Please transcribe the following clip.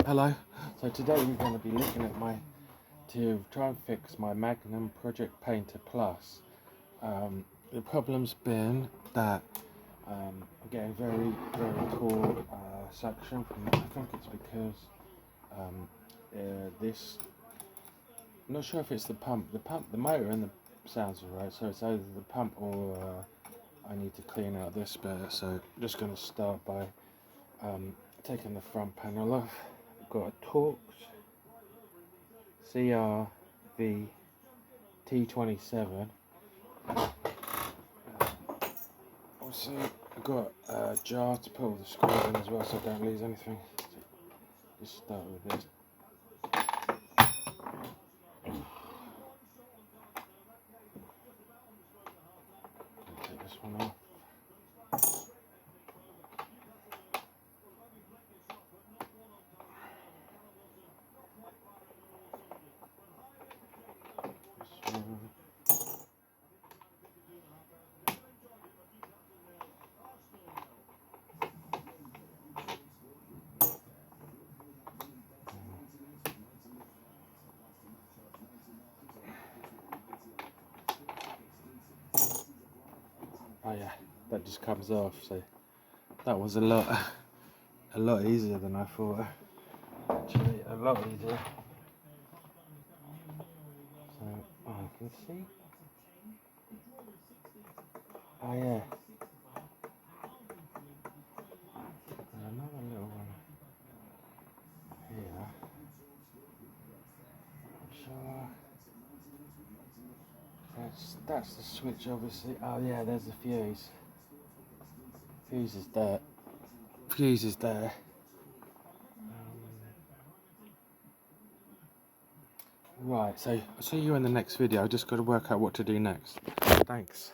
Hello. So today we're going to be looking at to try and fix my Magnum Project Painter Plus. The problem's been that I'm getting very poor suction from it. I think it's because this. I'm not sure if it's the pump. The motor and the sounds are right. So it's either the pump or I need to clean out this bit. So I'm just going to start by taking the front panel off. I've got a Torx CRV T27. Also, I've got a jar to put all the screws in as well, so I don't lose anything. So just start with this. Take this one off. This one. Oh yeah, that just comes off. So that was a lot easier than I thought. Actually, a lot easier. So I can see. Oh yeah. And another little one here. So that's the switch, obviously. Oh yeah, there's the fuse. Fuse is there. Fuse is there. Right, so I'll see you in the next video. I've just got to work out what to do next. Thanks.